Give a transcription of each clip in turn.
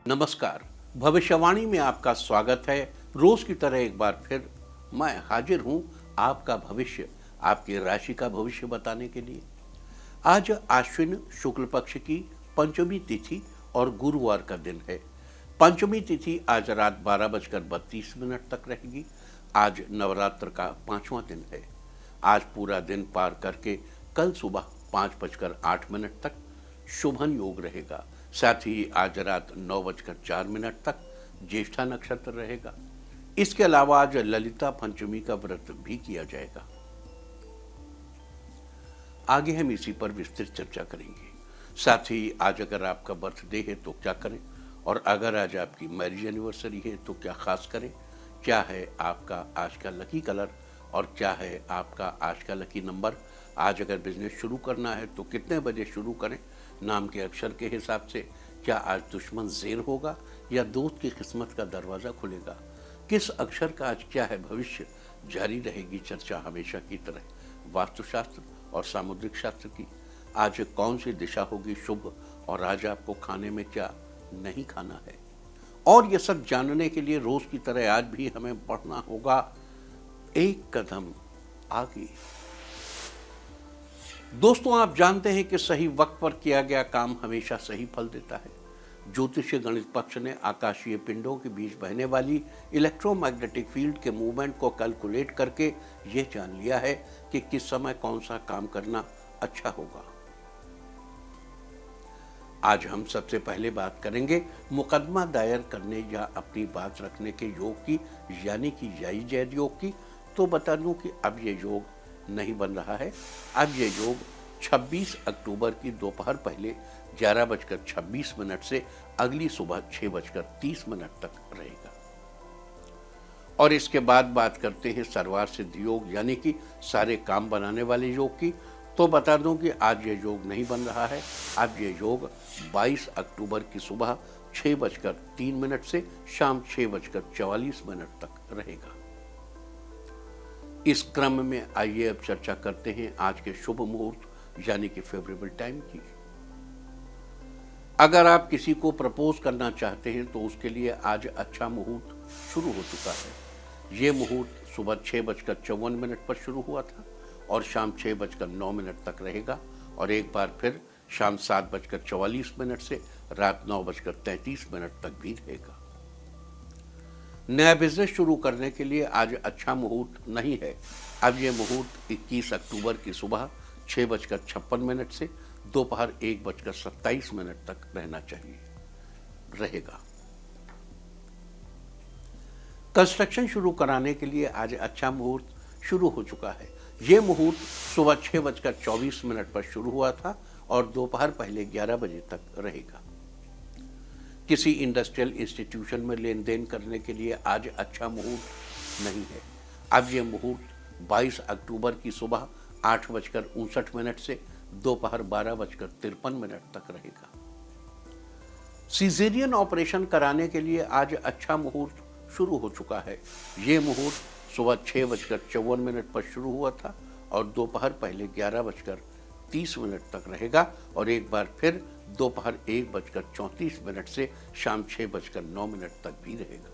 नमस्कार। भविष्यवाणी में आपका स्वागत है। रोज की तरह एक बार फिर मैं हाजिर हूं आपका भविष्य, आपकी राशि का भविष्य बताने के लिए। आज आश्विन शुक्ल पक्ष की पंचमी तिथि और गुरुवार का दिन है। पंचमी तिथि आज रात 12:32 तक रहेगी। आज नवरात्र का 5वां दिन है। आज पूरा दिन पार करके कल सुबह 5:08 तक शुभन योग रहेगा। साथ ही आज रात 9:04 तक ज्येष्ठा नक्षत्र रहेगा। इसके अलावा आज ललिता पंचमी का व्रत भी किया जाएगा। आगे हम इसी पर विस्तृत चर्चा करेंगे। साथ ही आज अगर आपका बर्थडे है तो क्या करें, और अगर आज आपकी मैरिज एनिवर्सरी है तो क्या खास करें, क्या है आपका आज का लकी कलर और क्या है आपका आज का लकी नंबर। आज अगर बिजनेस शुरू करना है तो कितने बजे शुरू करें, नाम के अक्षर के हिसाब से क्या आज दुश्मन ज़ेर होगा या दोस्त की किस्मत का दरवाज़ा खुलेगा, किस अक्षर का आज क्या है भविष्य। जारी रहेगी चर्चा हमेशा की तरह वास्तुशास्त्र और सामुद्रिक शास्त्र की। आज कौन सी दिशा होगी शुभ और आज आपको खाने में क्या नहीं खाना है, और ये सब जानने के लिए रोज की तरह आज भी हमें बढ़ना होगा एक कदम आगे। दोस्तों, आप जानते हैं कि सही वक्त पर किया गया काम हमेशा सही फल देता है। ज्योतिषीय गणित पक्ष ने आकाशीय पिंडों के बीच बहने वाली इलेक्ट्रोमैग्नेटिक फील्ड के मूवमेंट को कैलकुलेट करके यह जान लिया है कि किस समय कौन सा काम करना अच्छा होगा। आज हम सबसे पहले बात करेंगे मुकदमा दायर करने या अपनी बात रखने के योग की, यानी कि याई जैद योग की। तो बता दूं कि अब ये योग नहीं बन रहा है। अब ये योग 26 अक्टूबर की दोपहर पहले 11:26 से अगली सुबह 6:30 तक रहेगा। और इसके बाद बात करते हैं सर्वार सिद्ध योग, यानी कि सारे काम बनाने वाले योग की। तो बता दूं कि आज ये योग नहीं बन रहा है। अब ये योग 22 अक्टूबर की सुबह 6:03 से शाम 6:44 तक रहेगा। इस क्रम में आइए अब चर्चा करते हैं आज के शुभ मुहूर्त यानी कि फेवरेबल टाइम की। अगर आप किसी को प्रपोज करना चाहते हैं तो उसके लिए आज अच्छा मुहूर्त शुरू हो चुका है। ये मुहूर्त सुबह 6:54 पर शुरू हुआ था और शाम 6:09 तक रहेगा, और एक बार फिर शाम 7:44 से रात 9:33 तक भी रहेगा। नया बिजनेस शुरू करने के लिए आज अच्छा मुहूर्त नहीं है। अब यह मुहूर्त 21 अक्टूबर की सुबह 6:56 से दोपहर 1:27 तक रहना चाहिए रहेगा। कंस्ट्रक्शन शुरू कराने के लिए आज अच्छा मुहूर्त शुरू हो चुका है। यह मुहूर्त सुबह 6:24 पर शुरू हुआ था और दोपहर पहले 11 बजे तक रहेगा। किसी इंडस्ट्रियल इंस्टीट्यूशन में लेन देन करने के लिए आज अच्छा मुहूर्त नहीं है। अब यह मुहूर्त 22 अक्टूबर की सुबह 8:59 से दोपहर 12:53 तक रहेगा। सीजेरियन ऑपरेशन कराने के लिए आज अच्छा मुहूर्त शुरू हो चुका है। ये मुहूर्त सुबह 6:54 पर शुरू हुआ था और दोपहर पहले 11:30 तक रहेगा, और एक बार फिर दोपहर 1:34 से शाम 6:09 तक भी रहेगा।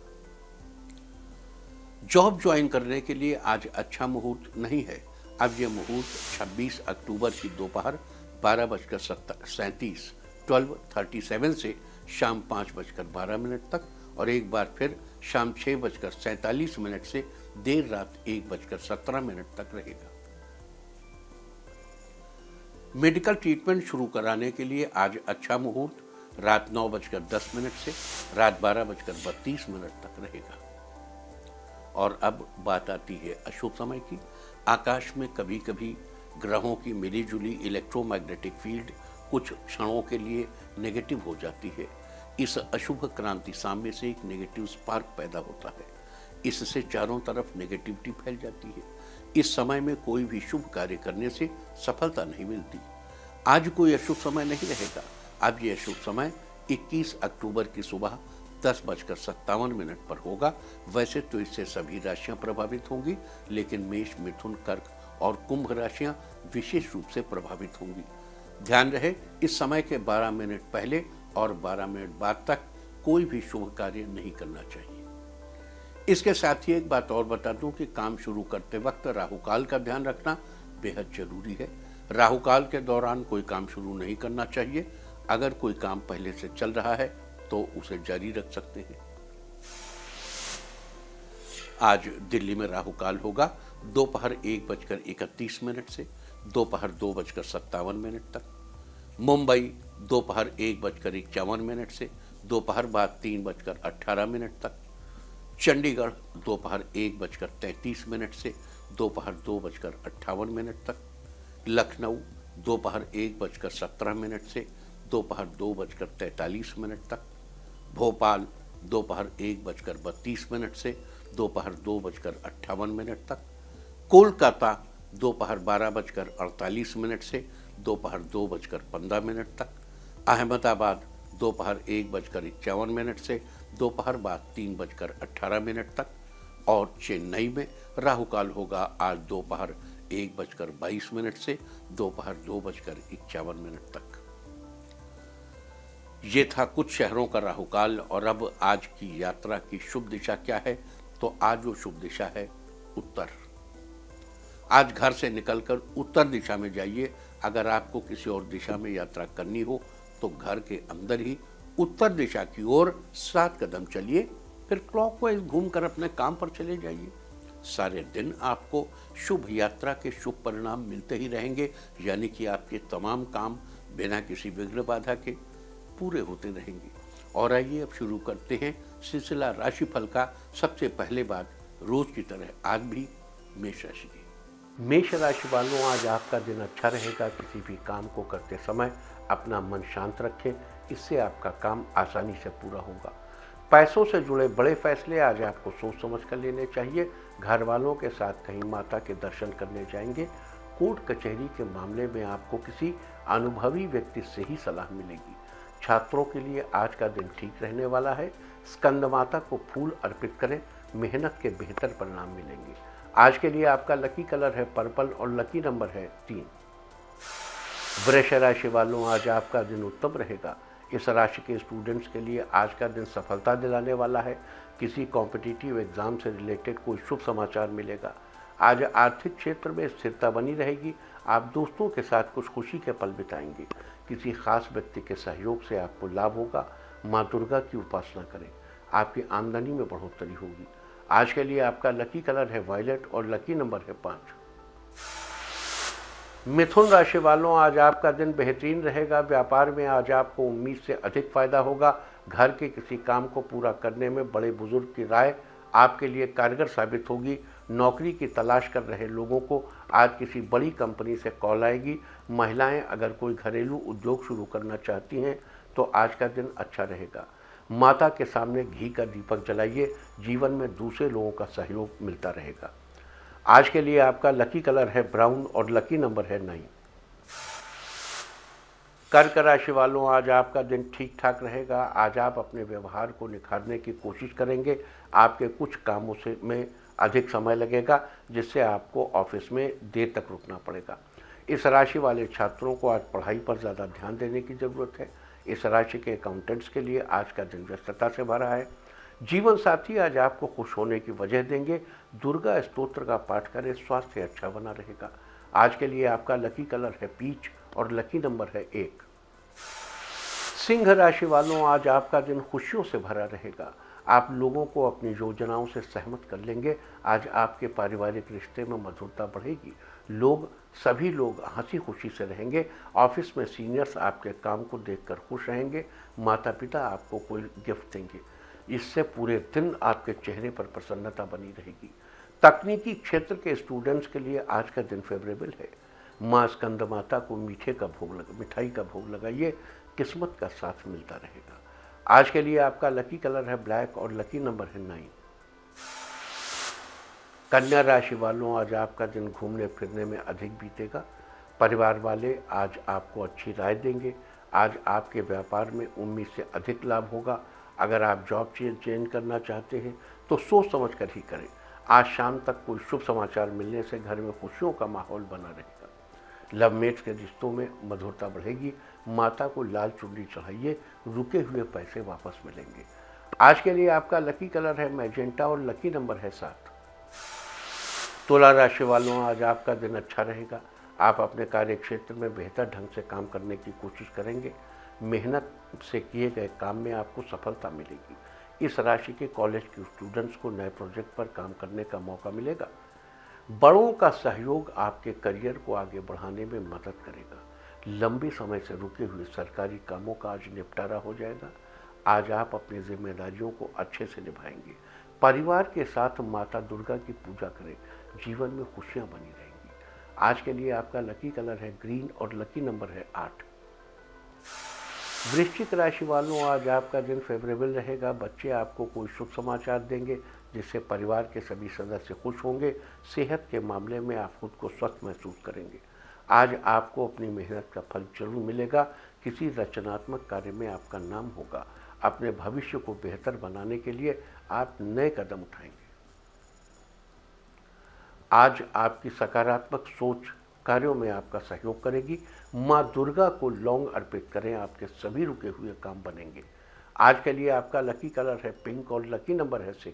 जॉब ज्वाइन करने के लिए आज अच्छा मुहूर्त नहीं है। अब यह मुहूर्त 26 अक्टूबर की दोपहर 12:37 12:37 से शाम 5:12 तक, और एक बार फिर शाम 6:47 से देर रात 1:17 तक रहेगा। मेडिकल ट्रीटमेंट शुरू कराने के लिए आज अच्छा मुहूर्त रात 9:10 से रात 12:32 तक रहेगा। और अब बात आती है अशुभ समय की। आकाश में कभी कभी ग्रहों की मिलीजुली इलेक्ट्रोमैग्नेटिक फील्ड कुछ क्षणों के लिए नेगेटिव हो जाती है। इस अशुभ क्रांति साम्य से एक नेगेटिव स्पार्क पैदा होता है। इससे चारों तरफ नेगेटिविटी फैल जाती है। इस समय में कोई भी शुभ कार्य करने से सफलता नहीं मिलती। आज कोई अशुभ समय नहीं रहेगा। अब यह अशुभ समय 21 अक्टूबर की सुबह 10:57 पर होगा। वैसे तो इससे सभी राशियां प्रभावित होंगी, लेकिन मेष, मिथुन, कर्क और कुंभ राशियां विशेष रूप से प्रभावित होंगी। ध्यान रहे, इस समय के 12 मिनट पहले और 12 मिनट बाद तक कोई भी शुभ कार्य नहीं करना चाहिए। इसके साथ ही एक बात और बता दूं कि काम शुरू करते वक्त राहुकाल का ध्यान रखना बेहद जरूरी है। राहुकाल के दौरान कोई काम शुरू नहीं करना चाहिए। अगर कोई काम पहले से चल रहा है तो उसे जारी रख सकते हैं। आज दिल्ली में राहुकाल होगा दोपहर 1:31 से दोपहर 2:57 तक। मुंबई दोपहर 1:51 से दोपहर बाद 3:18 तक। चंडीगढ़ दोपहर 1:33 से दोपहर 2:58 तक। लखनऊ दोपहर 1:17 से दोपहर 2:43 तक। भोपाल दोपहर 1:32 से दोपहर 2:58 तक। कोलकाता दोपहर 12:48 से दोपहर 2:15 तक। अहमदाबाद दोपहर 1:51 से दोपहर बाद 3:18 तक। और चेन्नई में राहुकाल होगा आज दोपहर 1:22 से दोपहर 2:51 तक। ये था कुछ शहरों का राहुकाल। और अब आज की यात्रा की शुभ दिशा क्या है? तो आज वो शुभ दिशा है उत्तर। आज घर से निकलकर उत्तर दिशा में जाइए। अगर आपको किसी और दिशा में यात्रा करनी हो तो घर के अंदर ही उत्तर दिशा की ओर 7 कदम चलिए, फिर क्लॉकवाइज घूमकर अपने काम पर चले जाइए। सारे दिन आपको शुभ यात्रा के शुभ परिणाम मिलते ही रहेंगे, यानी कि आपके तमाम काम बिना किसी विघ्न बाधा के पूरे होते रहेंगे। और आइए अब शुरू करते हैं सिलसिला राशिफल का। सबसे पहले बात रोज की तरह आज भी मेष राशि की। मेष राशि वालों, आज आपका दिन अच्छा रहेगा। किसी भी काम को करते समय अपना मन शांत रखें, इससे आपका काम आसानी से पूरा होगा। पैसों से जुड़े बड़े फैसले आज आपको सोच समझ कर लेने चाहिए। घर वालों के साथ कहीं माता के दर्शन करने जाएंगे। कोर्ट कचहरी के मामले में आपको किसी अनुभवी व्यक्ति से ही सलाह मिलेगी। छात्रों के लिए आज का दिन ठीक रहने वाला है। स्कंद माता को फूल अर्पित करें, मेहनत के बेहतर परिणाम मिलेंगे। आज के लिए आपका लकी कलर है पर्पल और लकी नंबर है 3। वृष राशि वालों, आज आपका दिन उत्तम रहेगा। इस राशि के स्टूडेंट्स के लिए आज का दिन सफलता दिलाने वाला है। किसी कॉम्पिटिटिव एग्जाम से रिलेटेड कोई शुभ समाचार मिलेगा। आज आर्थिक क्षेत्र में स्थिरता बनी रहेगी। आप दोस्तों के साथ कुछ खुशी के पल बिताएंगे। किसी खास व्यक्ति के सहयोग से आपको लाभ होगा। माँ दुर्गा की उपासना करें, आपकी आमदनी में बढ़ोतरी होगी। आज के लिए आपका लकी कलर है वायलेट और लकी नंबर है 5। मिथुन राशि वालों, आज आपका दिन बेहतरीन रहेगा। व्यापार में आज आपको उम्मीद से अधिक फायदा होगा। घर के किसी काम को पूरा करने में बड़े बुजुर्ग की राय आपके लिए कारगर साबित होगी। नौकरी की तलाश कर रहे लोगों को आज किसी बड़ी कंपनी से कॉल आएगी। महिलाएं अगर कोई घरेलू उद्योग शुरू करना चाहती हैं तो आज का दिन अच्छा रहेगा। माता के सामने घी का दीपक जलाइए, जीवन में दूसरे लोगों का सहयोग मिलता रहेगा। आज के लिए आपका लकी कलर है ब्राउन और लकी नंबर है 9। कर्क राशि वालों, आज आपका दिन ठीक ठाक रहेगा। आज आप अपने व्यवहार को निखारने की कोशिश करेंगे। आपके कुछ कामों से में अधिक समय लगेगा, जिससे आपको ऑफिस में देर तक रुकना पड़ेगा। इस राशि वाले छात्रों को आज पढ़ाई पर ज़्यादा ध्यान देने की ज़रूरत है। इस राशि के अकाउंटेंट्स के लिए आज का दिन व्यस्तता से भरा है। जीवन साथी आज आपको खुश होने की वजह देंगे। दुर्गा स्तोत्र का पाठ करें, स्वास्थ्य अच्छा बना रहेगा। आज के लिए आपका लकी कलर है पीच और लकी नंबर है 1। सिंह राशि वालों, आज आपका दिन खुशियों से भरा रहेगा। आप लोगों को अपनी योजनाओं से सहमत कर लेंगे। आज आपके पारिवारिक रिश्ते में मधुरता बढ़ेगी। सभी लोग हंसी खुशी से रहेंगे। ऑफिस में सीनियर्स आपके काम को देखकर खुश रहेंगे। माता पिता आपको कोई गिफ्ट देंगे, इससे पूरे दिन आपके चेहरे पर प्रसन्नता बनी रहेगी। तकनीकी क्षेत्र के स्टूडेंट्स के लिए आज का दिन फेवरेबल है। माँ स्कंद माता को मिठाई का भोग लगाइए, किस्मत का साथ मिलता रहेगा। आज के लिए आपका लकी कलर है ब्लैक और लकी नंबर है 9। कन्या राशि वालों, आज आपका दिन घूमने फिरने में अधिक बीतेगा। परिवार वाले आज आपको अच्छी राय देंगे। आज आपके व्यापार में उम्मीद से अधिक लाभ होगा। अगर आप जॉब चेंज करना चाहते हैं तो सोच समझ कर ही करें। आज शाम तक कोई शुभ समाचार मिलने से घर में खुशियों का माहौल बना रहेगा। लवमेट्स के रिश्तों में मधुरता बढ़ेगी। माता को लाल चुन्नी चढ़ाइए, रुके हुए पैसे वापस मिलेंगे। आज के लिए आपका लकी कलर है मैजेंटा और लकी नंबर है 7। तुला राशि वालों, आज आपका दिन अच्छा रहेगा। आप अपने कार्य क्षेत्र में बेहतर ढंग से काम करने की कोशिश करेंगे। मेहनत से किए गए काम में आपको सफलता मिलेगी। इस राशि के कॉलेज के स्टूडेंट्स को नए प्रोजेक्ट पर काम करने का मौका मिलेगा। बड़ों का सहयोग आपके करियर को आगे बढ़ाने में मदद करेगा। लंबे समय से रुके हुए सरकारी कामों का आज निपटारा हो जाएगा। आज आप अपनी जिम्मेदारियों को अच्छे से निभाएंगे। परिवार के साथ माता दुर्गा की पूजा करें, जीवन में खुशियां बनी रहेंगी। आज के लिए आपका लकी कलर है ग्रीन और लकी नंबर है 8। वृश्चिक राशि वालों, आज आपका दिन फेवरेबल रहेगा। बच्चे आपको कोई शुभ समाचार देंगे जिससे परिवार के सभी सदस्य खुश होंगे। सेहत के मामले में आप खुद को स्वस्थ महसूस करेंगे। आज आपको अपनी मेहनत का फल जरूर मिलेगा। किसी रचनात्मक कार्य में आपका नाम होगा। अपने भविष्य को बेहतर बनाने के लिए आप नए कदम उठाएंगे। आज आपकी सकारात्मक सोच कार्यों में आपका सहयोग करेगी। माँ दुर्गा को लौंग अर्पित करें, आपके सभी रुके हुए काम बनेंगे। आज के लिए आपका लकी कलर है पिंक और लकी नंबर है 6।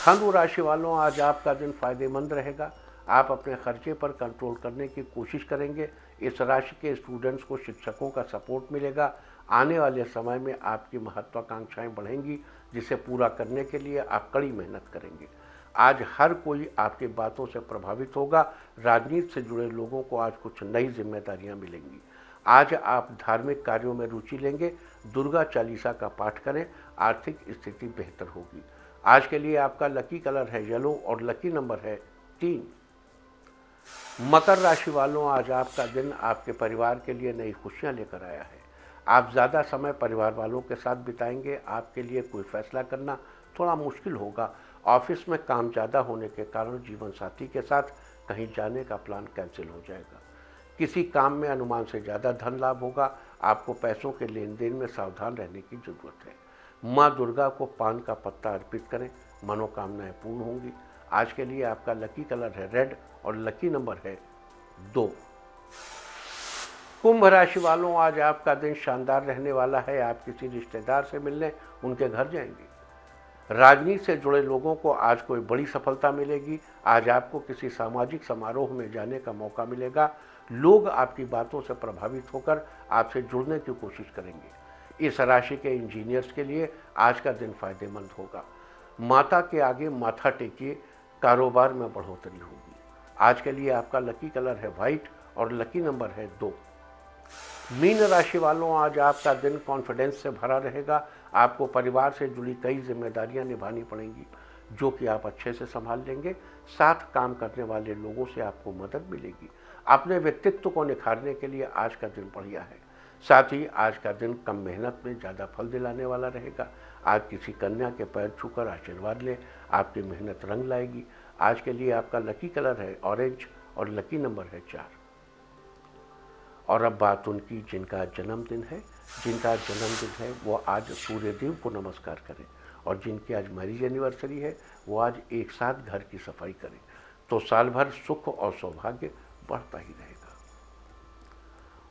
धनु राशि वालों, आज आपका दिन फायदेमंद रहेगा। आप अपने खर्चे पर कंट्रोल करने की कोशिश करेंगे। इस राशि के स्टूडेंट्स को शिक्षकों का सपोर्ट मिलेगा। आने वाले समय में आपकी महत्वाकांक्षाएं बढ़ेंगी, जिसे पूरा करने के लिए आप कड़ी मेहनत करेंगे। आज हर कोई आपकी बातों से प्रभावित होगा। राजनीति से जुड़े लोगों को आज कुछ नई जिम्मेदारियां मिलेंगी। आज आप धार्मिक कार्यों में रुचि लेंगे। दुर्गा चालीसा का पाठ करें, आर्थिक स्थिति बेहतर होगी। आज के लिए आपका लकी कलर है येलो और लकी नंबर है 3। मकर राशि वालों, आज आपका दिन आपके परिवार के लिए नई खुशियां लेकर आया है। आप ज़्यादा समय परिवार वालों के साथ बिताएंगे। आपके लिए कोई फैसला करना थोड़ा मुश्किल होगा। ऑफिस में काम ज़्यादा होने के कारण जीवन साथी के साथ कहीं जाने का प्लान कैंसिल हो जाएगा। किसी काम में अनुमान से ज़्यादा धन लाभ होगा। आपको पैसों के लेन देन में सावधान रहने की जरूरत है। माँ दुर्गा को पान का पत्ता अर्पित करें, मनोकामनाएं पूर्ण होंगी। आज के लिए आपका लकी कलर है रेड और लकी नंबर है 2। कुंभ राशि वालों, आज आपका दिन शानदार रहने वाला है। आप किसी रिश्तेदार से मिलने उनके घर जाएंगे। राजनीति से जुड़े लोगों को आज कोई बड़ी सफलता मिलेगी। आज आपको किसी सामाजिक समारोह में जाने का मौका मिलेगा। लोग आपकी बातों से प्रभावित होकर आपसे जुड़ने की कोशिश करेंगे। इस राशि के इंजीनियर्स के लिए आज का दिन फायदेमंद होगा। माता के आगे माथा टेकिए, कारोबार में बढ़ोतरी होगी। आज के लिए आपका लकी कलर है व्हाइट और लकी नंबर है 2। मीन राशि वालों, आज आपका दिन कॉन्फिडेंस से भरा रहेगा। आपको परिवार से जुड़ी कई जिम्मेदारियां निभानी पड़ेंगी, जो कि आप अच्छे से संभाल लेंगे। साथ काम करने वाले लोगों से आपको मदद मिलेगी। अपने व्यक्तित्व को निखारने के लिए आज का दिन बढ़िया है। साथ ही आज का दिन कम मेहनत में ज़्यादा फल दिलाने वाला रहेगा। आज किसी कन्या के पैर छूकर आशीर्वाद लें, आपकी मेहनत रंग लाएगी। आज के लिए आपका लकी कलर है ऑरेंज और लकी नंबर है 4। और अब बात उनकी जिनका जन्मदिन है। जिनका जन्मदिन है वो आज सूर्यदेव को नमस्कार करें, और जिनकी आज मैरिज एनिवर्सरी है वो आज एक साथ घर की सफाई करें, तो साल भर सुख और सौभाग्य बढ़ता ही रहेगा।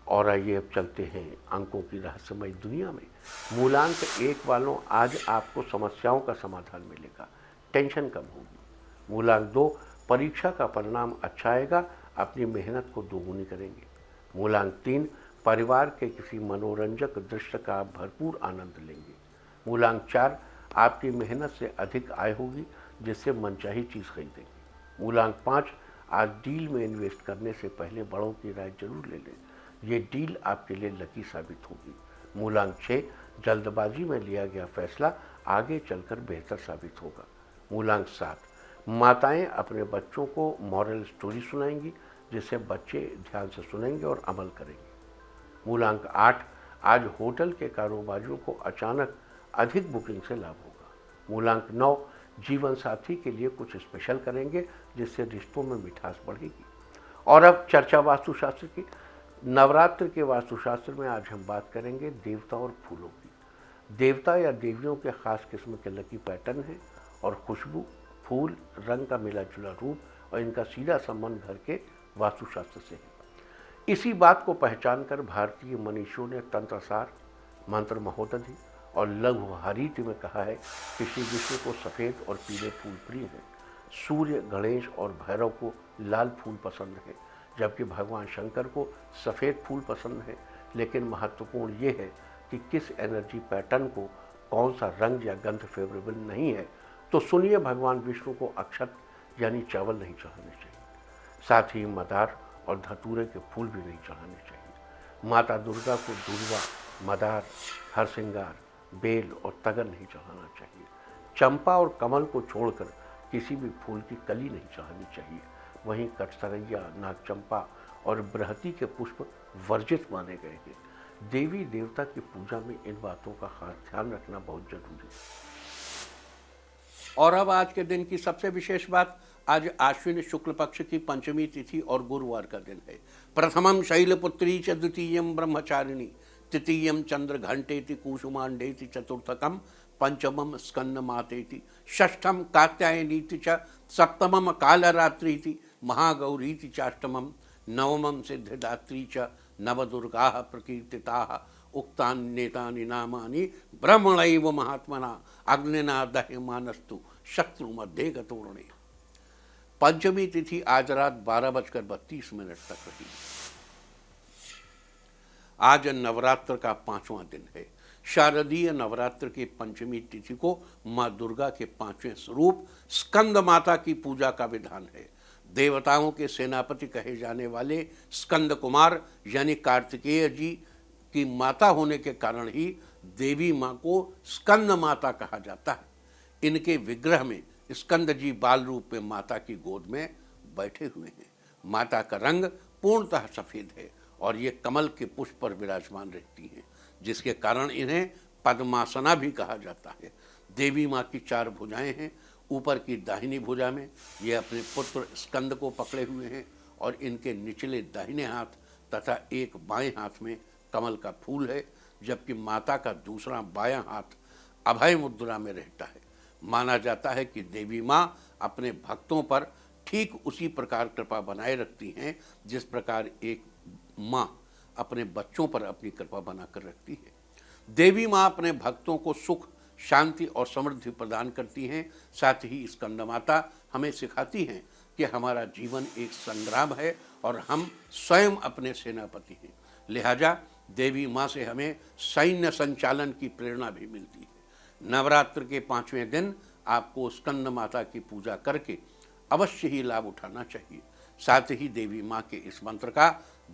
और आइए अब चलते हैं अंकों की रहस्यमय दुनिया में। मूलांक 1 वालों, आज आपको समस्याओं का समाधान मिलेगा, टेंशन कम होगी। मूलांक 2, परीक्षा का परिणाम अच्छा आएगा, अपनी मेहनत को दोगुनी करेंगे। मूलांक 3, परिवार के किसी मनोरंजक दृश्य का आप भरपूर आनंद लेंगे। मूलांक 4, आपकी मेहनत से अधिक आय होगी, जिससे मनचाही चीज़ खरीदेंगे। मूलांक 5, आज डील में इन्वेस्ट करने से पहले बड़ों की राय जरूर ले लें, ये डील आपके लिए लकी साबित होगी। मूलांक 6, जल्दबाजी में लिया गया फैसला आगे चलकर बेहतर साबित होगा। मूलांक 7, माताएं अपने बच्चों को मॉरल स्टोरी सुनाएंगी, जिसे बच्चे ध्यान से सुनेंगे और अमल करेंगे। मूलांक 8, आज होटल के कारोबारियों को अचानक अधिक बुकिंग से लाभ होगा। मूलांक 9, जीवन साथी के लिए कुछ स्पेशल करेंगे, जिससे रिश्तों में मिठास बढ़ेगी। और अब चर्चा वास्तुशास्त्र की। नवरात्र के वास्तुशास्त्र में आज हम बात करेंगे देवता और फूलों की। देवता या देवियों के खास किस्म के लकी पैटर्न हैं, और खुशबू, फूल, रंग का मिला जुला रूप और इनका सीधा संबंध घर के वास्तुशास्त्र से है। इसी बात को पहचान कर भारतीय मनीषियों ने तंत्रसार, मंत्र महोदधि और लघु हरित में कहा है कि श्री विष्णु को सफ़ेद और पीले फूल प्रिय हैं, सूर्य, गणेश और भैरव को लाल फूल पसंद है, जबकि भगवान शंकर को सफ़ेद फूल पसंद है। लेकिन महत्वपूर्ण ये है कि किस एनर्जी पैटर्न को कौन सा रंग या गंध फेवरेबल नहीं है। तो सुनिए, भगवान विष्णु को अक्षत यानी चावल नहीं चढ़ाने चाहिए, साथ ही मदार और धतूरे के फूल भी नहीं चढ़ाने चाहिए। माता दुर्गा को दूर्वा, मदार, हरसिंगार, बेल और तगर नहीं चढ़ाना चाहिए। चंपा और कमल को छोड़कर किसी भी फूल की कली नहीं चढ़ानी चाहिए। वहीं कटसरैया, नागचंपा और बृहति के पुष्प वर्जित माने गए हैं। देवी देवता की पूजा में इन बातों का खास ध्यान रखना बहुत जरूरी है। और अब आज के दिन की सबसे विशेष बात, आज आश्विन शुक्ल पक्ष की पंचमी तिथि और गुरुवार का दिन है। प्रथमम शैलपुत्री च, द्वितीयम ब्रह्मचारिणी, तृतीयम चंद्र घंटेति कुसुमांडेति, चतुर्थकम पंचमम स्कंद मातेति, षष्ठम कात्यायनीति च, सप्तमम कालरात्रीति, महागौरीति चाष्टमम, नवमम सिद्धिदात्री च, नवदुर्गाः प्रकीर्तिताः, उक्तान्येतानि नामानि ब्रह्मणैव महात्मना, अग्निना दह्यमानस्तु शत्रु मध्ये गतोर्णे। पंचमी तिथि आज रात 12:32 तक रही। आज नवरात्र का 5वां दिन है। शारदीय नवरात्र के पंचमी तिथि को मां दुर्गा के 5वें स्वरूप स्कंद माता की पूजा का विधान है। देवताओं के सेनापति कहे जाने वाले स्कंद कुमार यानी कार्तिकेय जी की माता होने के कारण ही देवी मां को स्कंद माता कहा जाता है। इनके विग्रह में स्कंद जी बाल रूप में माता की गोद में बैठे हुए हैं। माता का रंग पूर्णतः सफेद है और ये कमल के पुष्प पर विराजमान रहती हैं, जिसके कारण इन्हें पद्मासना भी कहा जाता है। देवी माँ की 4 भुजाएं हैं। ऊपर की दाहिनी भुजा में ये अपने पुत्र स्कंद को पकड़े हुए हैं और इनके निचले दाहिने हाथ तथा एक बाएं हाथ में कमल का फूल है, जबकि माता का दूसरा बायां हाथ अभय मुद्रा में रहता है। माना जाता है कि देवी माँ अपने भक्तों पर ठीक उसी प्रकार कृपा बनाए रखती हैं जिस प्रकार एक माँ अपने बच्चों पर अपनी कृपा बनाकर रखती है। देवी माँ अपने भक्तों को सुख, शांति और समृद्धि प्रदान करती हैं। साथ ही स्कंद माता हमें सिखाती हैं कि हमारा जीवन एक संग्राम है और हम स्वयं अपने सेनापति हैं। लिहाजा देवी माँ से हमें सैन्य संचालन की प्रेरणा भी मिलती है। नवरात्र के 5वें दिन आपको स्कंद माता की पूजा करके अवश्य ही लाभ उठाना चाहिए। साथ ही देवी माँ के इस मंत्र का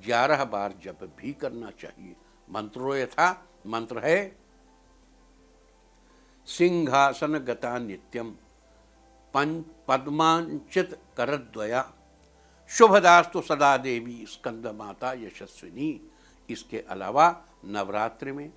11 बार जप भी करना चाहिए। मंत्रो यथा, मंत्र है सिंहासन गता नित्यम पद्मांचित करद्वया, शुभदास्तु सदा देवी स्कंद माता यशस्विनी। इसके अलावा नवरात्रि में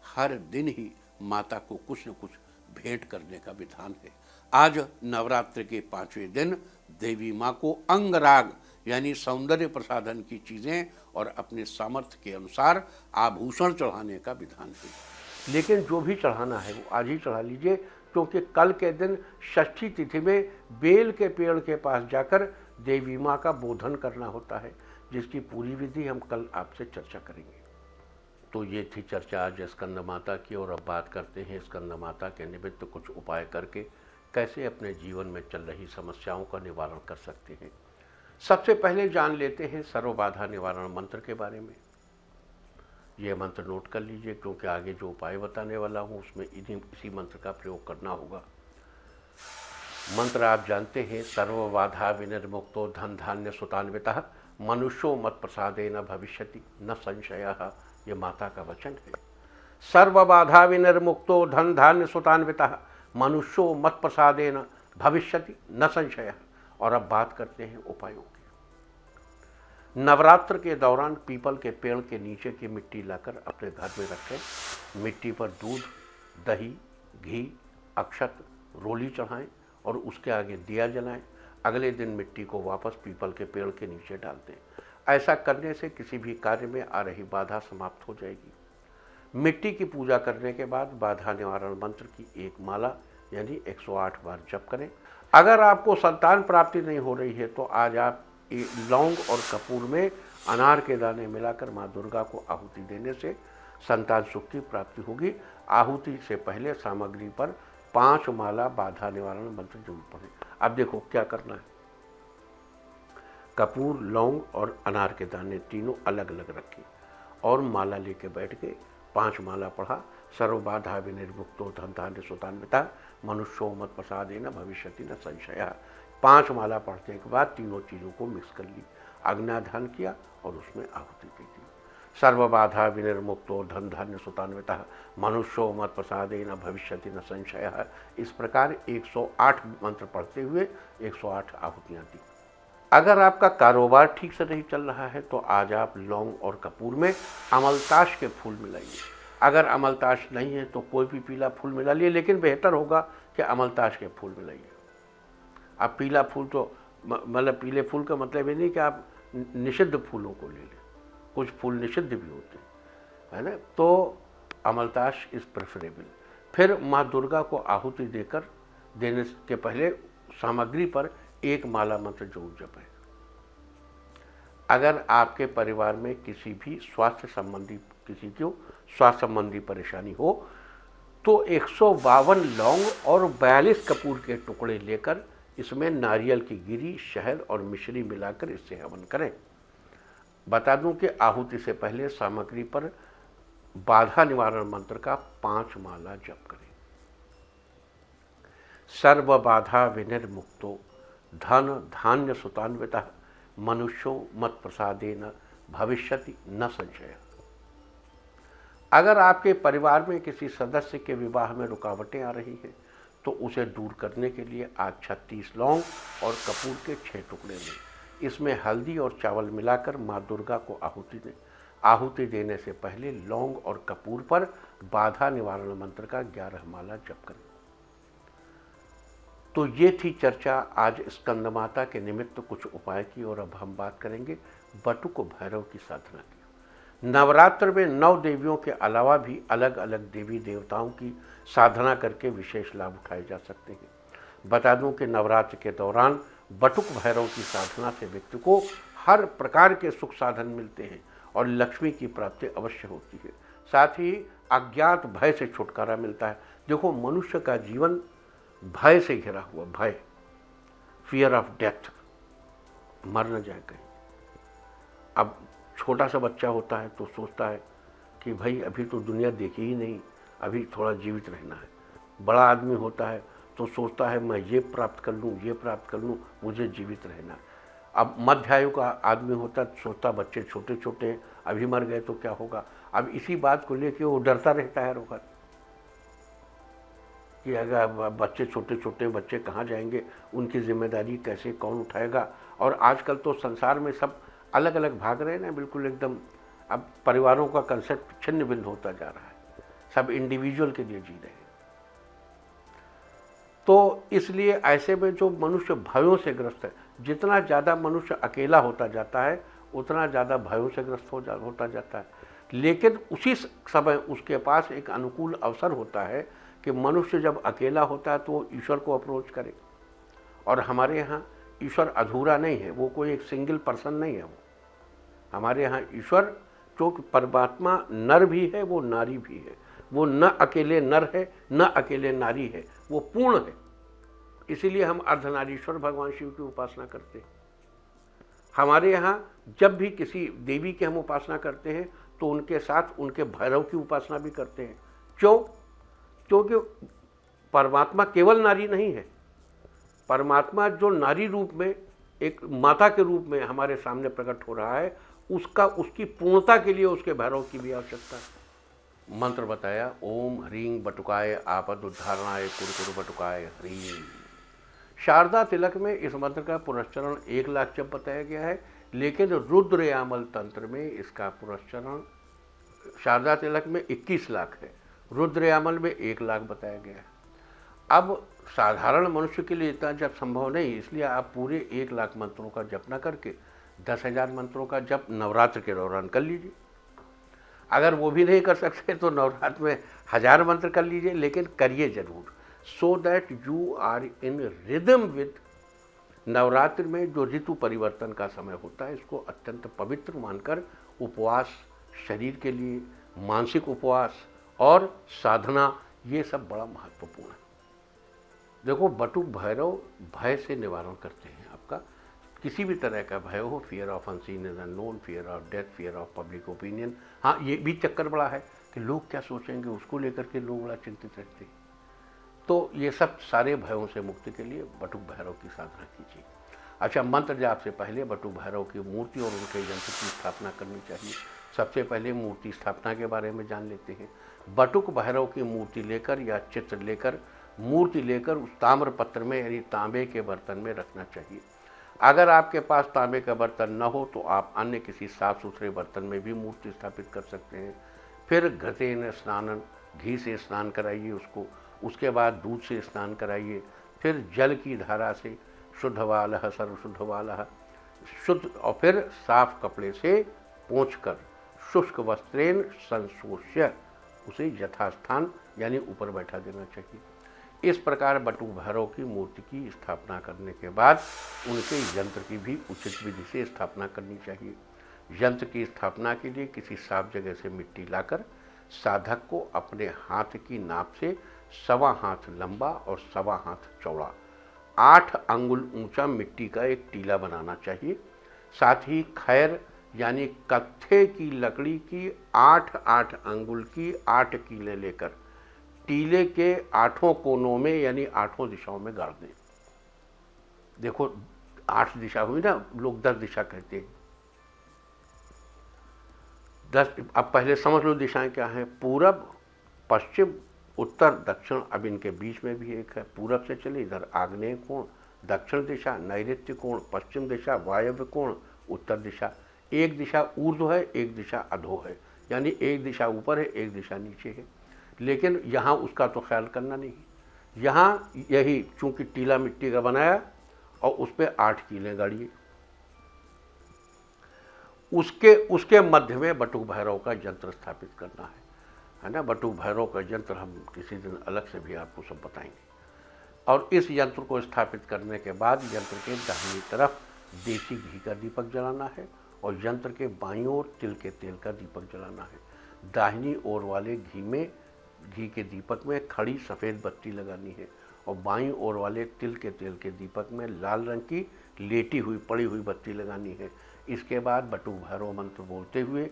हर दिन ही माता को कुछ न कुछ भेंट करने का विधान है। आज नवरात्रि के 5वें दिन देवी माँ को अंगराग यानी सौंदर्य प्रसाधन की चीज़ें और अपने सामर्थ्य के अनुसार आभूषण चढ़ाने का विधान है। लेकिन जो भी चढ़ाना है वो आज ही चढ़ा लीजिए, क्योंकि कल के दिन षष्ठी तिथि में बेल के पेड़ के पास जाकर देवी माँ का बोधन करना होता है, जिसकी पूरी विधि हम कल आपसे चर्चा करेंगे। तो ये थी चर्चा आज स्कंद माता की, और अब बात करते हैं स्कंद माता के निमित्त कुछ उपाय करके कैसे अपने जीवन में चल रही समस्याओं का निवारण कर सकते हैं। सबसे पहले जान लेते हैं सर्व बाधा निवारण मंत्र के बारे में। ये मंत्र नोट कर लीजिए, क्योंकि आगे जो उपाय बताने वाला हूँ उसमें इसी मंत्र का प्रयोग करना होगा। मंत्र आप जानते हैं, सर्व बाधा विनिर्मुक्तो धन धान्य सुतान्वितः मनुष्यो मत प्रसादेन भविष्यति न संशयः। ये माता का वचन है। सर्व बाधा विनिर्मुक्तो धन धान्य सुतान्वितः मनुष्यो मत प्रसादेन भविष्यति न संशयः। और अब बात करते हैं उपायों की। नवरात्र के दौरान पीपल के पेड़ के नीचे की मिट्टी लाकर अपने घर में रखें। मिट्टी पर दूध, दही, घी, अक्षत, रोली चढ़ाएं और उसके आगे दिया जलाएं। अगले दिन मिट्टी को वापस पीपल के पेड़ के नीचे डाल दें। ऐसा करने से किसी भी कार्य में आ रही बाधा समाप्त हो जाएगी। मिट्टी की पूजा करने के बाद बाधा निवारण मंत्र की एक माला यानी 108 बार जप करें। अगर आपको संतान प्राप्ति नहीं हो रही है तो आज आप लौंग और कपूर में अनार के दाने मिलाकर माँ दुर्गा को आहुति देने से संतान सुख की प्राप्ति होगी। आहुति से पहले सामग्री पर 5 माला बाधा निवारण मंत्र जरूर पढ़ें। अब देखो क्या करना है। कपूर, लौंग और अनार के दाने तीनों अलग अलग रखे और माला लेके बैठ के 5 माला पढ़ा। सर्वबाधा विनिर्मुक्तो धन धान्य सुतान्विता मनुष्यो मत प्रसादेन भविष्यति न संशय। 5 माला पढ़ने के बाद तीनों चीज़ों को मिक्स कर ली, आज्ञाधान किया और उसमें आहुति दे दी। सर्वबाधा विनिर्मुक्तो धन धान्य सुतान्विता मनुष्यो मत प्रसादेन भविष्यति न संशय। इस प्रकार 108 मंत्र पढ़ते हुए 108 आहुतियाँ दी। अगर आपका कारोबार ठीक से नहीं चल रहा है तो आज आप लौंग और कपूर में अमलताश के फूल मिलाइए। अगर अमलताश नहीं है तो कोई भी पीला फूल मिला लिए, लेकिन बेहतर होगा कि अमलताश के फूल मिलाइए। अब पीला फूल तो मतलब पीले फूल का मतलब ये नहीं कि आप निषिद्ध फूलों को ले लें, कुछ फूल निषिद्ध भी होते हैं, है ना। तो अमलताश इज़ प्रेफरेबल। फिर माँ दुर्गा को आहुति देने के पहले सामग्री पर 1 माला मंत्र जरूर जपें। अगर आपके परिवार में किसी भी स्वास्थ्य संबंधी परेशानी हो तो 152 लौंग और 42 कपूर के टुकड़े लेकर इसमें नारियल की गिरी, शहद और मिश्री मिलाकर इससे हवन करें। बता दूं कि आहुति से पहले सामग्री पर बाधा निवारण मंत्र का 5 माला जप करें। सर्व बाधा विनिर्मुक्तो धन धान्य सुतान्विता मनुष्यो मत प्रसादेन भविष्यति न संशय। अगर आपके परिवार में किसी सदस्य के विवाह में रुकावटें आ रही हैं तो उसे दूर करने के लिए आज 36 लौंग और कपूर के 6 टुकड़े लें। इसमें हल्दी और चावल मिलाकर माँ दुर्गा को आहुति दें। आहुति देने से पहले लौंग और कपूर पर बाधा निवारण मंत्र का 11 माला जप करें। तो ये थी चर्चा आज स्कंद माता के निमित्त कुछ उपाय की, और अब हम बात करेंगे बटुक भैरव की साधना की। नवरात्र में 9 देवियों के अलावा भी अलग अलग देवी देवताओं की साधना करके विशेष लाभ उठाए जा सकते हैं। बता दूं कि नवरात्र के दौरान बटुक भैरव की साधना से व्यक्ति को हर प्रकार के सुख साधन मिलते हैं और लक्ष्मी की प्राप्ति अवश्य होती है। साथ ही अज्ञात भय से छुटकारा मिलता है। देखो, मनुष्य का जीवन भय से घिरा हुआ, भय, फियर ऑफ डेथ, मर न जाए कहीं। अब छोटा सा बच्चा होता है तो सोचता है कि भाई अभी तो दुनिया देखी ही नहीं, अभी थोड़ा जीवित रहना है। बड़ा आदमी होता है तो सोचता है मैं ये प्राप्त कर लूँ, ये प्राप्त कर लूँ, मुझे जीवित रहना है। अब मध्य आयु का आदमी होता है, सोचता बच्चे छोटे छोटे हैं, अभी मर गए तो क्या होगा। अब इसी बात को लेकर वो डरता रहता है रोकर कि अगर बच्चे छोटे छोटे बच्चे कहाँ जाएंगे, उनकी जिम्मेदारी कैसे कौन उठाएगा। और आजकल तो संसार में सब अलग अलग भाग रहे हैं ना, बिल्कुल एकदम। अब परिवारों का कंसेप्ट छिन्न भिन्न होता जा रहा है, सब इंडिविजुअल के लिए जी रहे हैं। तो इसलिए ऐसे में जो मनुष्य भयों से ग्रस्त है, जितना ज़्यादा मनुष्य अकेला होता जाता है उतना ज़्यादा भयों से ग्रस्त होता जाता है। लेकिन उसी समय उसके पास एक अनुकूल अवसर होता है कि मनुष्य जब अकेला होता है तो वो ईश्वर को अप्रोच करे। और हमारे यहाँ ईश्वर अधूरा नहीं है, वो कोई एक सिंगल पर्सन नहीं है। वो हमारे यहाँ ईश्वर जो परमात्मा नर भी है, वो नारी भी है। वो न अकेले नर है न अकेले नारी है, वो पूर्ण है। इसीलिए हम अर्धनारीश्वर भगवान शिव की उपासना करते हैं। हमारे यहाँ जब भी किसी देवी की हम उपासना करते हैं तो उनके साथ उनके भैरव की उपासना भी करते हैं। क्यों? क्योंकि परमात्मा केवल नारी नहीं है। परमात्मा जो नारी रूप में एक माता के रूप में हमारे सामने प्रकट हो रहा है, उसकी पूर्णता के लिए उसके भैरव की भी आवश्यकता है। मंत्र बताया, ओम ह्रीं बटुकाय आपद उद्धारणाय कुरकुर बटुकाय ह्रीं। शारदा तिलक में इस मंत्र का पुनश्चरण 1 लाख जब बताया गया है, लेकिन रुद्रयामल तंत्र में इसका पुनश्चरण शारदा तिलक में 21 लाख है, रुद्रयामल में 1 लाख बताया गया है। अब साधारण मनुष्य के लिए इतना जप संभव नहीं, इसलिए आप पूरे 1 लाख मंत्रों का जप न करके 10,000 मंत्रों का जप नवरात्र के दौरान कर लीजिए। अगर वो भी नहीं कर सकते तो नवरात्र में 1000 मंत्र कर लीजिए, लेकिन करिए जरूर, so that you are in rhythm with Navratra में जो ऋतु परिवर्तन का समय होता है, इसको अत्यंत पवित्र मानकर उपवास, शरीर के लिए मानसिक उपवास और साधना, ये सब बड़ा महत्वपूर्ण है। देखो, बटुक भैरव भय से निवारण करते हैं। आपका किसी भी तरह का भय हो, fear of unseen and unknown, fear of death, fear of public opinion, हाँ ये भी चक्कर बड़ा है कि लोग क्या सोचेंगे, उसको लेकर के लोग बड़ा चिंतित रहते हैं। तो ये सब सारे भयों से मुक्ति के लिए बटुक भैरव की साधना कीजिए। अच्छा, मंत्र जाप से पहले बटुक भैरव की मूर्ति और उनके यंत्र की स्थापना करनी चाहिए। सबसे पहले मूर्ति स्थापना के बारे में जान लेते हैं। बटुक भैरव की मूर्ति लेकर या चित्र लेकर, मूर्ति लेकर उस ताम्र पत्र में यानी तांबे के बर्तन में रखना चाहिए। अगर आपके पास तांबे का बर्तन न हो तो आप अन्य किसी साफ सुथरे बर्तन में भी मूर्ति स्थापित कर सकते हैं। फिर घृतेन स्नानन, घी से स्नान कराइए उसको, उसके बाद दूध से स्नान कराइए, फिर जल की धारा से शुद्धवालः सर्वशुद्धवालः शुद्ध, और फिर साफ कपड़े से पोंछकर शुष्क वस्त्रेण संशोष्य उसे यथास्थान यानी ऊपर बैठा देना चाहिए। इस प्रकार बटुक भैरव की मूर्ति की स्थापना करने के बाद उनके यंत्र की भी उचित विधि से स्थापना करनी चाहिए। यंत्र की स्थापना के लिए किसी साफ जगह से मिट्टी लाकर साधक को अपने हाथ की नाप से 1.25 हाथ लंबा और 1.25 हाथ चौड़ा 8 अंगुल ऊंचा मिट्टी का एक टीला बनाना चाहिए। साथ ही खैर यानी कत्थे की लकड़ी की 8-8 अंगुल की 8 कीलें लेकर टीले के 8 कोनों में यानी 8 दिशाओं में गाड़ दें। देखो 8 दिशा हुई ना, लोग 10 दिशा कहते हैं। 10, अब पहले समझ लो दिशाएं क्या हैं। पूरब, पश्चिम, उत्तर, दक्षिण। अब इनके बीच में भी एक है। पूरब से चले इधर आग्नेय कोण, दक्षिण दिशा नैऋत्य कोण, पश्चिम दिशा वायव्य कोण, उत्तर दिशा। एक दिशा ऊर्ध्व है, एक दिशा अधो है, यानी एक दिशा ऊपर है, एक दिशा नीचे है। लेकिन यहाँ उसका तो ख्याल करना नहीं। यहाँ यही चूंकि टीला मिट्टी का बनाया और उस पर 8 कीलें गाड़िए। उसके मध्य में बटुक भैरव का यंत्र स्थापित करना है ना। बटुक भैरव का यंत्र हम किसी दिन अलग से भी आपको सब बताएंगे। और इस यंत्र को स्थापित करने के बाद यंत्र के दाहिनी तरफ देसी घी का दीपक जलाना है और यंत्र के बाईं ओर तिल के तेल का दीपक जलाना है। दाहिनी ओर वाले घी के दीपक में खड़ी सफ़ेद बत्ती लगानी है और बाईं ओर वाले तिल के तेल के दीपक में लाल रंग की लेटी हुई पड़ी हुई बत्ती लगानी है। इसके बाद बटुक भैरव मंत्र बोलते हुए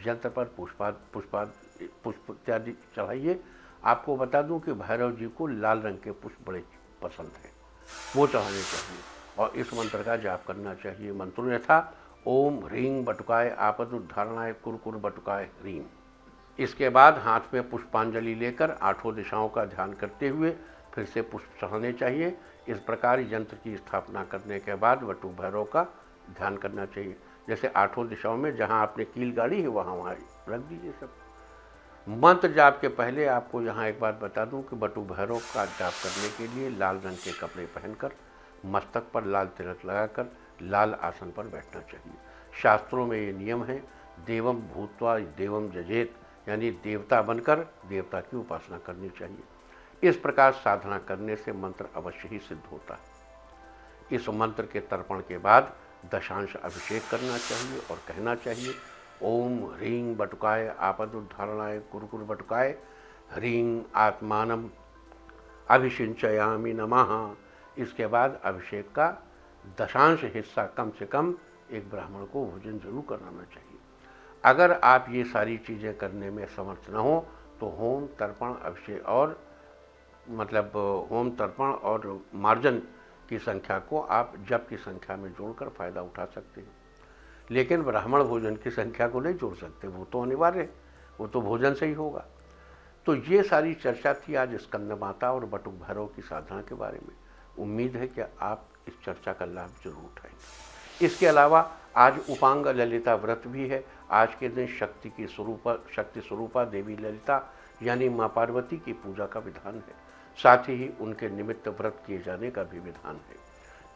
यंत्र पर पुष्प इत्यादि चढ़ाइए। आपको बता दूं कि भैरव जी को लाल रंग के पुष्प बड़े पसंद हैं, वो चढ़ाने चाहिए और इस मंत्र का जाप करना चाहिए। मंत्रों ने था ओम ह्रीं बटुकाय आपद उद्धारणाय कुरकुर बटुकाय ह्रीं। इसके बाद हाथ में पुष्पांजलि लेकर 8 दिशाओं का ध्यान करते हुए फिर से पुष्प चढ़ाने चाहिए। इस प्रकार यंत्र की स्थापना करने के बाद बटुक भैरव का ध्यान करना चाहिए। जैसे 8 दिशाओं में जहाँ आपने कील गाड़ी है वहाँ रख दीजिए सब। मंत्र जाप के पहले आपको यहाँ एक बात बता दूं कि बटुक भैरव का जाप करने के लिए लाल रंग के कपड़े पहनकर, मस्तक पर लाल तिलक लगाकर लाल आसन पर बैठना चाहिए। शास्त्रों में ये नियम है, देवम भूत्वा देवम जजेत, यानी देवता बनकर देवता की उपासना करनी चाहिए। इस प्रकार साधना करने से मंत्र अवश्य ही सिद्ध होता है। इस मंत्र के तर्पण के बाद दशांश अभिषेक करना चाहिए और कहना चाहिए ओम ह्रीं बटुकाय आपद उद्धारणाय कुरकुर बटुकाय ह्रीं आत्मानम अभिषिंचयामि नमः। इसके बाद अभिषेक का दशांश हिस्सा कम से कम एक ब्राह्मण को भोजन जरूर कराना चाहिए। अगर आप ये सारी चीज़ें करने में समर्थ न हो तो होम तर्पण अभिषेक और होम तर्पण और मार्जन की संख्या को आप जप की संख्या में जोड़कर फ़ायदा उठा सकते हैं। लेकिन ब्राह्मण भोजन की संख्या को नहीं जोड़ सकते, वो तो अनिवार्य है, वो तो भोजन से ही होगा। तो ये सारी चर्चा थी आज स्कंद माता और बटुक भैरव की साधना के बारे में। उम्मीद है कि आप इस चर्चा का लाभ जरूर उठाएंगे। इसके अलावा आज उपांग ललिता व्रत भी है। आज के दिन शक्ति स्वरूपा देवी ललिता यानी माँ पार्वती की पूजा का विधान है। साथ ही उनके निमित्त व्रत किए जाने का भी विधान है।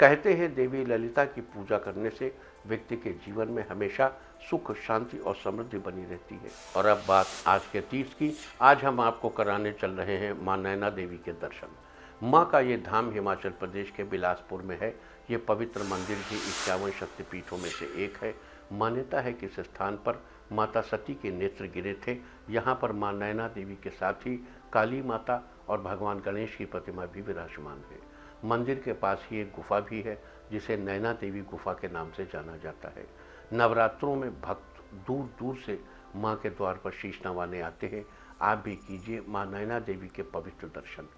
कहते हैं देवी ललिता की पूजा करने से व्यक्ति के जीवन में हमेशा सुख, शांति और समृद्धि बनी रहती है। और अब बात आज के तीर्थ की। आज हम आपको कराने चल रहे हैं माँ नैना देवी के दर्शन। माँ का ये धाम हिमाचल प्रदेश के बिलासपुर में है। ये पवित्र मंदिर भी 51 शक्तिपीठों में से एक है। मान्यता है कि इस स्थान पर माता सती के नेत्र गिरे थे। यहाँ पर मां नैना देवी के साथ ही काली माता और भगवान गणेश की प्रतिमा भी विराजमान है। मंदिर के पास ही एक गुफा भी है जिसे नैना देवी गुफा के नाम से जाना जाता है। नवरात्रों में भक्त दूर दूर से मां के द्वार पर शीश नवाने आते हैं। आप भी कीजिए मां नैना देवी के पवित्र दर्शन।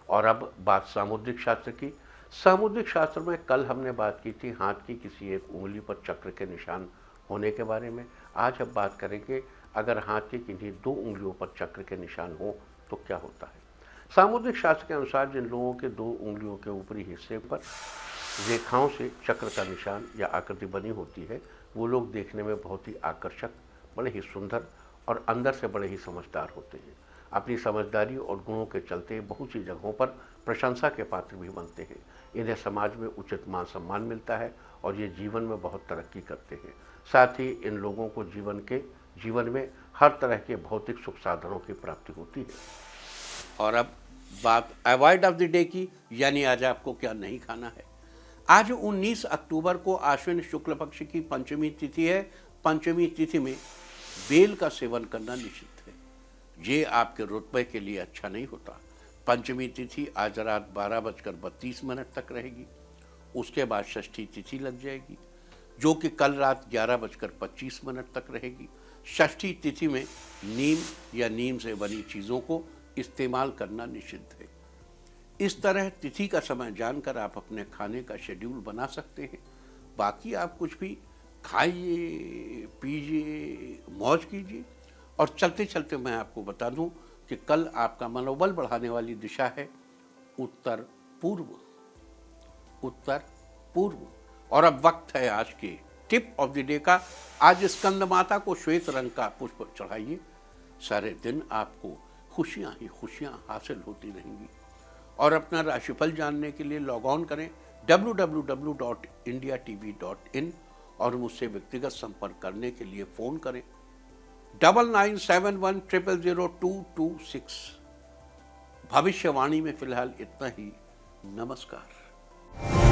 और अब बात सामुद्रिक शास्त्र की। सामुद्रिक शास्त्र में कल हमने बात की थी हाथ की किसी एक उंगली पर चक्र के निशान होने के बारे में। आज अब बात करेंगे अगर हाथ की किन्हीं 2 उंगलियों पर चक्र के निशान हो तो क्या होता है। सामुद्रिक शास्त्र के अनुसार जिन लोगों के 2 उंगलियों के ऊपरी हिस्से पर रेखाओं से चक्र का निशान या आकृति बनी होती है, वो लोग देखने में बहुत ही आकर्षक, बड़े ही सुंदर और अंदर से बड़े ही समझदार होते हैं। अपनी समझदारी और गुणों के चलते बहुत सी जगहों पर प्रशंसा के पात्र भी बनते हैं। इन्हें समाज में उचित मान सम्मान मिलता है और ये जीवन में बहुत तरक्की करते हैं। साथ ही इन लोगों को जीवन में हर तरह के भौतिक सुख साधनों की प्राप्ति होती है। और अब बात अवॉइड ऑफ द डे की, यानी आज आपको क्या नहीं खाना है। आज 19 अक्टूबर को आश्विन शुक्ल पक्ष की पंचमी तिथि है। पंचमी तिथि में बेल का सेवन करना निषिद्ध है। ये आपके रुतबे के लिए अच्छा नहीं होता। पंचमी तिथि आज रात 12:32 तक रहेगी। उसके बाद षष्ठी तिथि लग जाएगी जो कि कल रात 11:25 तक रहेगी। षष्ठी तिथि में नीम या नीम से बनी चीज़ों को इस्तेमाल करना निषिद्ध है। इस तरह तिथि का समय जानकर आप अपने खाने का शेड्यूल बना सकते हैं। बाकी आप कुछ भी खाइए, पीजिए, मौज कीजिए। और चलते चलते मैं आपको बता दूं कि कल आपका मनोबल बढ़ाने वाली दिशा है उत्तर पूर्व। और अब वक्त है आज के टिप ऑफ द डे का। आज स्कंद माता को श्वेत रंग का पुष्प चढ़ाइए। सारे दिन आपको खुशियां ही खुशियां हासिल होती रहेंगी। और अपना राशिफल जानने के लिए लॉग ऑन करें www.indiatv.in और मुझसे व्यक्तिगत संपर्क करने के लिए फ़ोन करें 9971000226। भविष्यवाणी में फिलहाल इतना ही। नमस्कार।